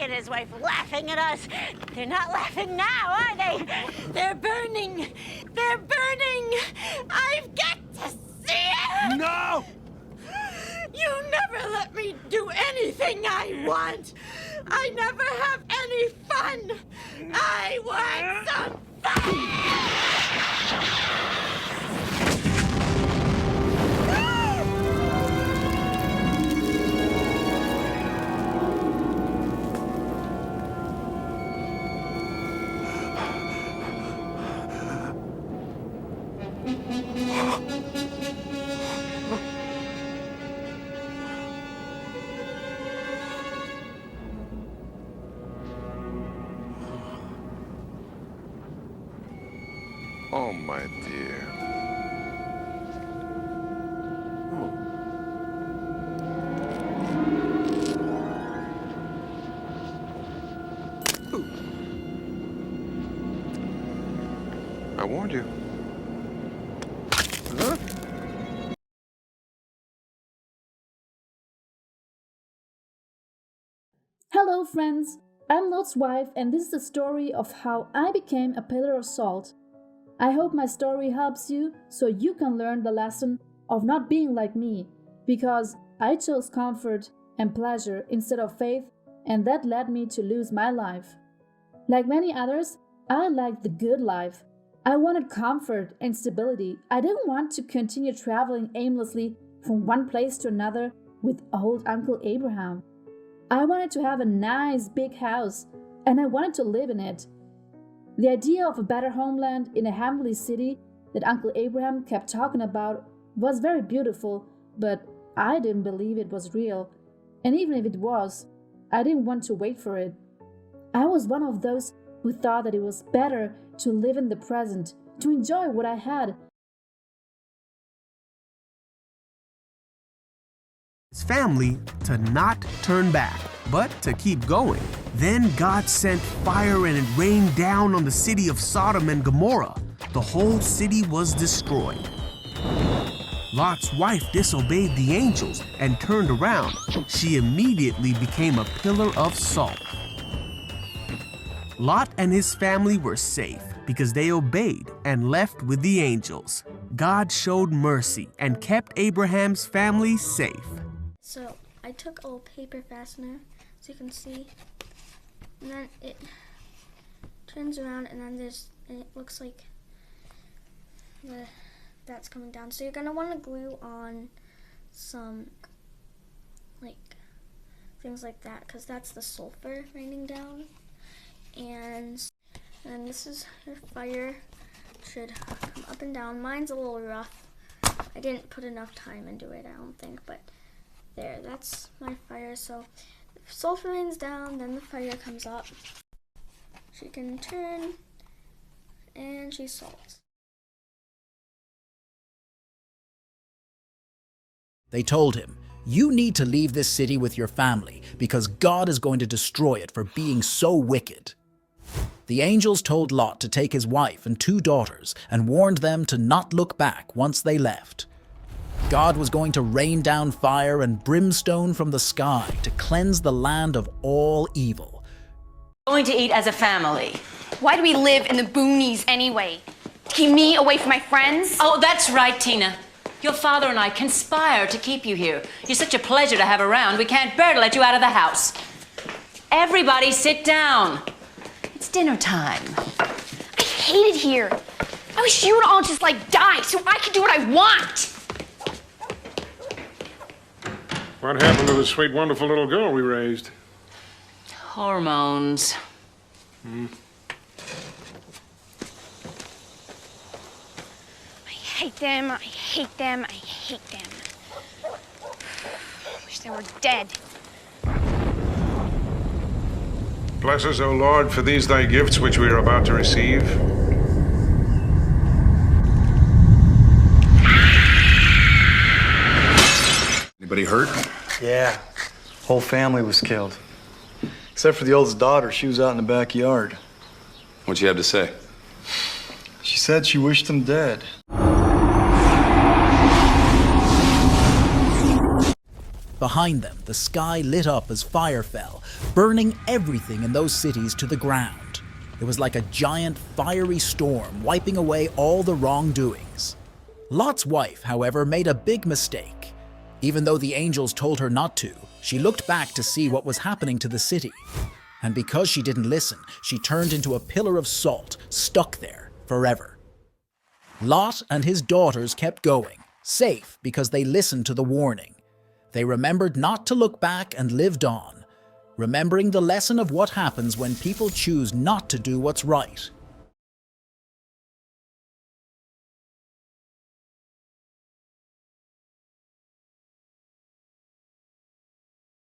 and his wife laughing at us. They're not laughing now, are they? They're burning. They're burning. I've got to see it. No! You never let me do anything I want. I never have any fun. I want some Oh, my dear. I warned you. Huh? Hello friends, I'm Lot's wife and this is the story of how I became a pillar of salt. I hope my story helps you so you can learn the lesson of not being like me, because I chose comfort and pleasure instead of faith, and that led me to lose my life. Like many others, I liked the good life. I wanted comfort and stability. I didn't want to continue traveling aimlessly from one place to another with old Uncle Abraham. I wanted to have a nice big house, and I wanted to live in it. The idea of a better homeland in a heavenly city that Uncle Abraham kept talking about was very beautiful, but I didn't believe it was real. And even if it was, I didn't want to wait for it. I was one of those who thought that it was better to live in the present, to enjoy what I had. His family to not turn back, but to keep going. Then God sent fire and it rained down on the city of Sodom and Gomorrah. The whole city was destroyed. Lot's wife disobeyed the angels and turned around. She immediately became a pillar of salt. Lot and his family were safe because they obeyed and left with the angels. God showed mercy and kept Abraham's family safe. So I took a little paper fastener, so you can see, and then it turns around, and then it looks like that's coming down. So you're gonna want to glue on some things like that, because that's the sulfur raining down. And then this is your fire. Should come up and down. Mine's a little rough. I didn't put enough time into it, I don't think, but there, that's my fire. So if sulfur rains down, then the fire comes up. She can turn, and she salts. They told him, "You need to leave this city with your family because God is going to destroy it for being so wicked." The angels told Lot to take his wife and 2 daughters and warned them to not look back once they left. God was going to rain down fire and brimstone from the sky to cleanse the land of all evil. Going to eat as a family. Why do we live in the boonies anyway? To keep me away from my friends? Oh, that's right, Tina. Your father and I conspired to keep you here. You're such a pleasure to have around, we can't bear to let you out of the house. Everybody sit down. It's dinner time. I hate it here. I wish you would all just die so I could do what I want. What happened to the sweet, wonderful little girl we raised? Hormones. I hate them, I hate them, I hate them. I wish they were dead. Bless us, O Lord, for these thy gifts which we are about to receive. Anybody hurt? Yeah, whole family was killed. Except for the oldest daughter, she was out in the backyard. What'd you have to say? She said she wished them dead. Behind them, the sky lit up as fire fell, burning everything in those cities to the ground. It was like a giant fiery storm wiping away all the wrongdoings. Lot's wife, however, made a big mistake. Even though the angels told her not to, she looked back to see what was happening to the city. And because she didn't listen, she turned into a pillar of salt, stuck there forever. Lot and his daughters kept going, safe because they listened to the warning. They remembered not to look back and lived on, remembering the lesson of what happens when people choose not to do what's right.